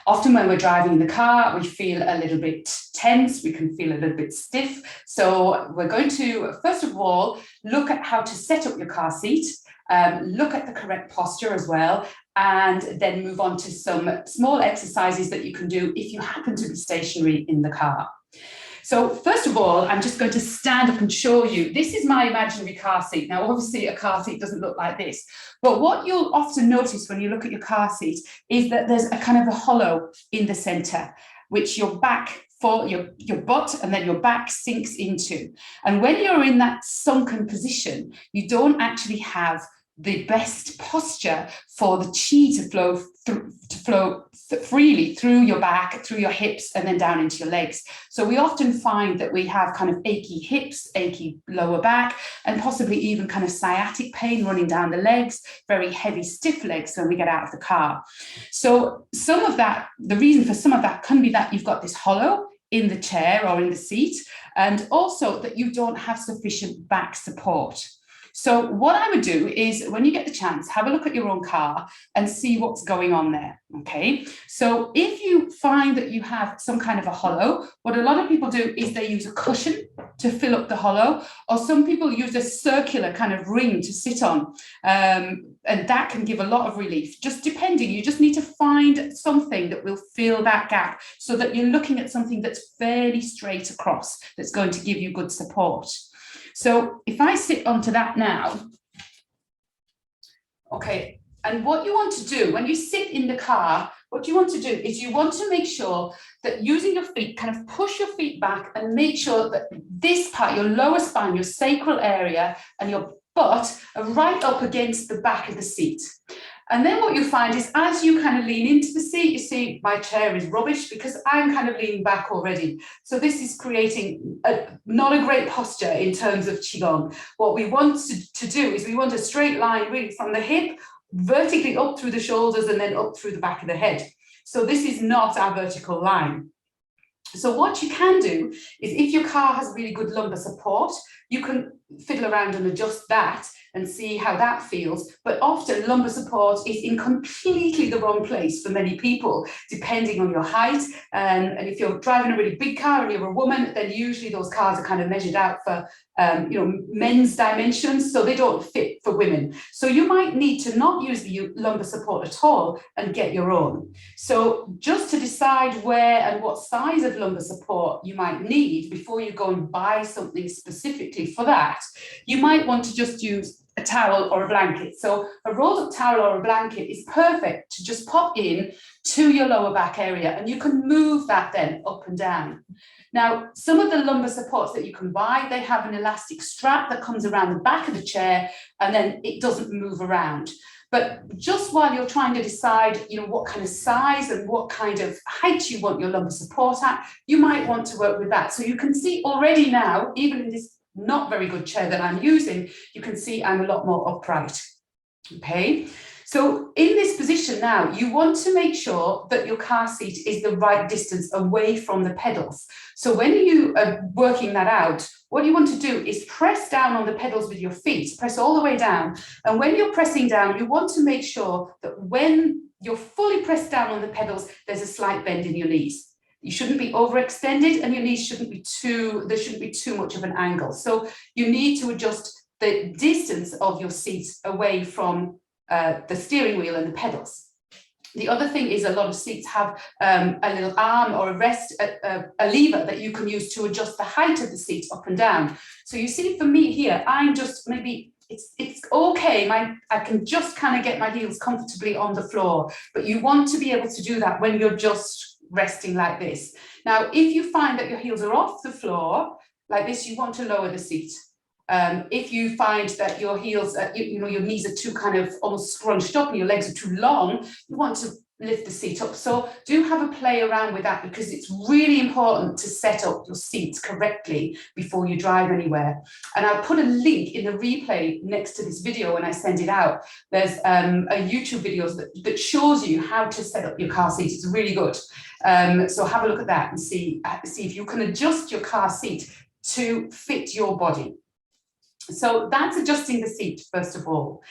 Often when we're driving in the car, we feel a little bit tense, we can feel a little bit stiff. So we're going to, first of all, look at how to set up your car seat, look at the correct posture as well, and then move on to some small exercises that you can do if you happen to be stationary in the car. So first of all, I'm just going to stand up and show you. This is my imaginary car seat. Now, obviously, a car seat doesn't look like this. But what you'll often notice when you look at your car seat is that there's a kind of a hollow in the center, which your back, for your butt and then your back sinks into. And when you're in that sunken position, you don't actually have the best posture for the chi to flow freely through your back, through your hips, and then down into your legs. So we often find that we have kind of achy hips, achy lower back, and possibly even kind of sciatic pain running down the legs, very heavy, stiff legs when we get out of the car. So some of that, the reason for some of that can be that you've got this hollow in the chair or in the seat, and also that you don't have sufficient back support. So what I would do is, when you get the chance, have a look at your own car and see what's going on there, okay? So if you find that you have some kind of a hollow, what a lot of people do is they use a cushion to fill up the hollow, or some people use a circular kind of ring to sit on, and that can give a lot of relief, just depending. You just need to find something that will fill that gap so that you're looking at something that's fairly straight across, that's going to give you good support. So if I sit onto that now, okay, and what you want to do when you sit in the car, what you want to do is you want to make sure that using your feet, kind of push your feet back and make sure that this part, your lower spine, your sacral area and your butt are right up against the back of the seat. And then what you find is, as you kind of lean into the seat, you see my chair is rubbish because I'm kind of leaning back already. So this is creating not a great posture in terms of Qigong. What we want to do is we want a straight line really from the hip, vertically up through the shoulders and then up through the back of the head. So this is not our vertical line. So what you can do is, if your car has really good lumbar support, you can fiddle around and adjust that and see how that feels. But often lumbar support is in completely the wrong place for many people, depending on your height. And if you're driving a really big car and you're a woman, then usually those cars are kind of measured out for men's dimensions, so they don't fit for women. So you might need to not use the lumbar support at all and get your own. So just to decide where and what size of lumbar support you might need before you go and buy something specifically for that, you might want to just use a towel or a blanket. So a rolled up towel or a blanket is perfect to just pop in to your lower back area, and you can move that then up and down. Now, some of the lumbar supports that you can buy, they have an elastic strap that comes around the back of the chair and then it doesn't move around. But just while you're trying to decide, what kind of size and what kind of height you want your lumbar support at, you might want to work with that. So you can see already now, even in this not very good chair that I'm using, you can see I'm a lot more upright. Okay. So in this position now, you want to make sure that your car seat is the right distance away from the pedals. So when you are working that out, what you want to do is press down on the pedals with your feet, press all the way down. And when you're pressing down, you want to make sure that when you're fully pressed down on the pedals, there's a slight bend in your knees. You shouldn't be overextended and your knees shouldn't be there shouldn't be too much of an angle. So you need to adjust the distance of your seat away from the steering wheel and the pedals. The other thing is, a lot of seats have a little arm or a rest, a lever that you can use to adjust the height of the seat up and down. So you see, for me here, I'm just maybe, it's okay. I can just kind of get my heels comfortably on the floor, but you want to be able to do that when you're just resting like this. Now, if you find that your heels are off the floor like this, you want to lower the seat. If you find that your heels, your knees are too kind of almost scrunched up and your legs are too long, you want to lift the seat up. So do have a play around with that, because it's really important to set up your seats correctly before you drive anywhere. And I'll put a link in the replay next to this video when I send it out. There's a YouTube video that shows you how to set up your car seat. It's really good. So have a look at that and see if you can adjust your car seat to fit your body. So that's adjusting the seat, first of all.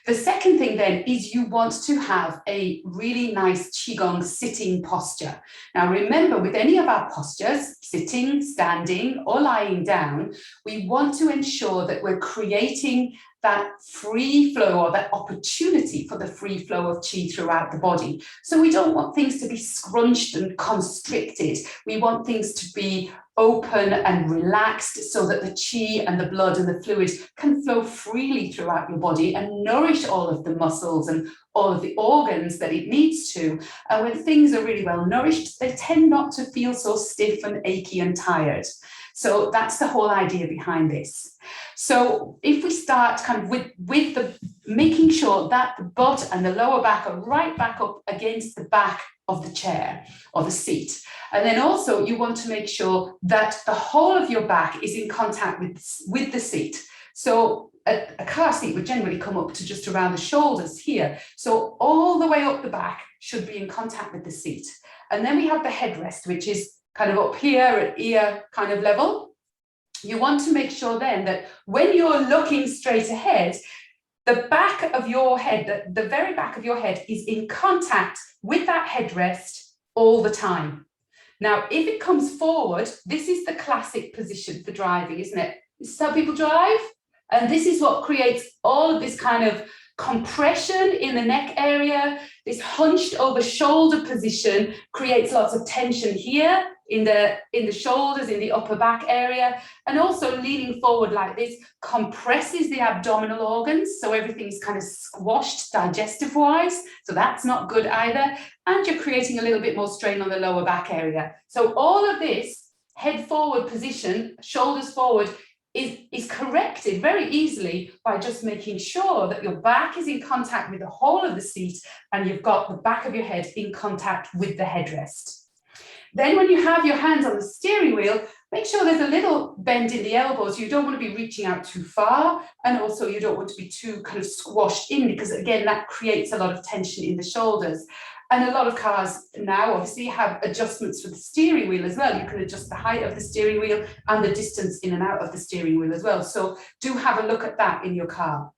The second thing then is you want to have a really nice Qigong sitting posture. Now remember, with any of our postures, sitting, standing or lying down, we want to ensure that we're creating that free flow or that opportunity for the free flow of qi throughout the body. So we don't want things to be scrunched and constricted. We want things to be open and relaxed so that the qi and the blood and the fluid can flow freely throughout your body and nourish all of the muscles and all of the organs that it needs to. And when things are really well nourished, they tend not to feel so stiff and achy and tired. So that's the whole idea behind this. So if we start kind of with the making sure that the butt and the lower back are right back up against the back of the chair or the seat. And then also you want to make sure that the whole of your back is in contact with the seat. So a car seat would generally come up to just around the shoulders here. So all the way up the back should be in contact with the seat. And then we have the headrest, which is kind of up here at ear kind of level. You want to make sure then that when you're looking straight ahead, the back of your head, the very back of your head is in contact with that headrest all the time. Now, if it comes forward, this is the classic position for driving, isn't it? This is how people drive. And this is what creates all of this kind of compression in the neck area. This hunched over shoulder position creates lots of tension here in the shoulders, in the upper back area, and also leaning forward like this compresses the abdominal organs, so everything's kind of squashed digestive wise, so that's not good either, and you're creating a little bit more strain on the lower back area. So all of this head forward position, shoulders forward, is corrected very easily by just making sure that your back is in contact with the whole of the seat and you've got the back of your head in contact with the headrest. Then when you have your hands on the steering wheel, make sure there's a little bend in the elbows. You don't want to be reaching out too far, and also you don't want to be too kind of squashed in, because again, that creates a lot of tension in the shoulders. And a lot of cars now obviously have adjustments for the steering wheel as well. You can adjust the height of the steering wheel and the distance in and out of the steering wheel as well. So do have a look at that in your car.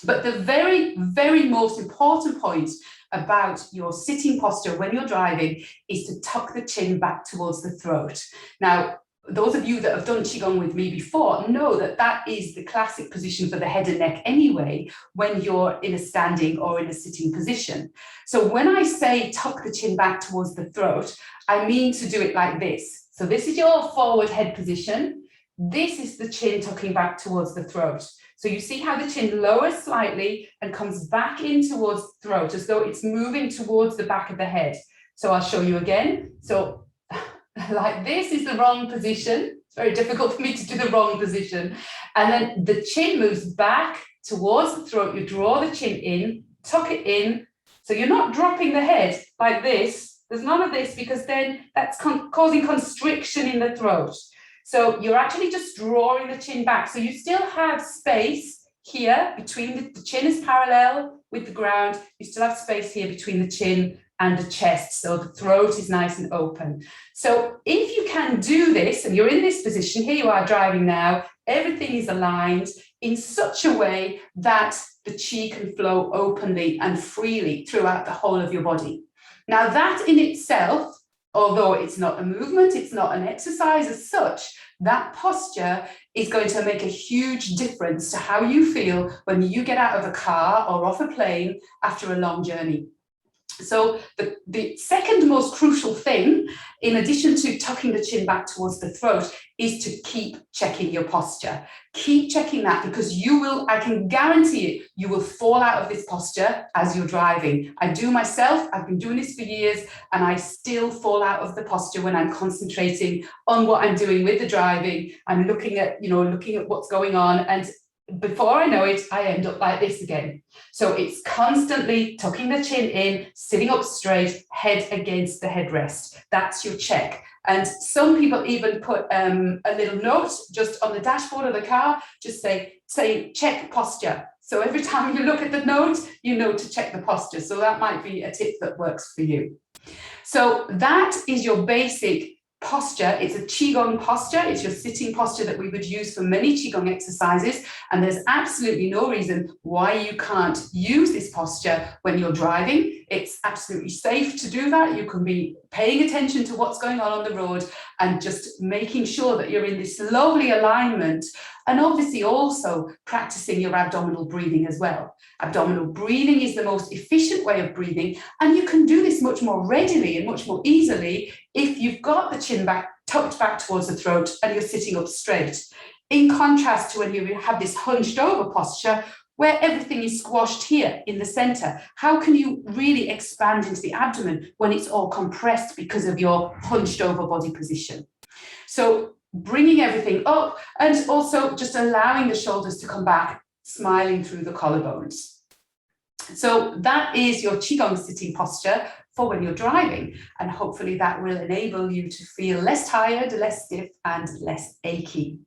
But the very, very most important point about your sitting posture when you're driving is to tuck the chin back towards the throat. Now, those of you that have done Qigong with me before know that that is the classic position for the head and neck anyway, when you're in a standing or in a sitting position. So when I say tuck the chin back towards the throat, I mean to do it like this. So this is your forward head position. This is the chin tucking back towards the throat. So you see how the chin lowers slightly and comes back in towards the throat, as though it's moving towards the back of the head. So I'll show you again. So like this is the wrong position. It's very difficult for me to do the wrong position. And then the chin moves back towards the throat. You draw the chin in, tuck it in. So you're not dropping the head like this. There's none of this, because then that's causing constriction in the throat. So you're actually just drawing the chin back. So you still have space here between the chin is parallel with the ground. You still have space here between the chin and the chest. So the throat is nice and open. So if you can do this, and you're in this position, here you are driving now, everything is aligned in such a way that the qi can flow openly and freely throughout the whole of your body. Now that in itself, although it's not a movement, it's not an exercise as such, that posture is going to make a huge difference to how you feel when you get out of a car or off a plane after a long journey. So the second most crucial thing, in addition to tucking the chin back towards the throat, is to keep checking your posture. Keep checking that, because you will, I can guarantee it, you will fall out of this posture as you're driving. I do myself, I've been doing this for years, and I still fall out of the posture when I'm concentrating on what I'm doing with the driving. I'm looking at what's going on, and before I know it, I end up like this again. So it's constantly tucking the chin in, sitting up straight, head against the headrest. That's your check. And some people even put a little note just on the dashboard of the car, just say check posture. So every time you look at the note, you know to check the posture. So that might be a tip that works for you. So that is your basic posture. It's a Qigong posture. It's your sitting posture that we would use for many Qigong exercises. And there's absolutely no reason why you can't use this posture when you're driving. It's absolutely safe to do that. You can be paying attention to what's going on the road and just making sure that you're in this lovely alignment. And obviously also practicing your abdominal breathing as well. Abdominal breathing is the most efficient way of breathing, and you can do this much more readily and much more easily if you've got the chin back, tucked back towards the throat, and you're sitting up straight. In contrast to when you have this hunched over posture, where everything is squashed here in the center. How can you really expand into the abdomen when it's all compressed because of your hunched over body position? So bringing everything up and also just allowing the shoulders to come back, smiling through the collarbones. So that is your Qigong sitting posture for when you're driving, and hopefully that will enable you to feel less tired, less stiff, and less achy.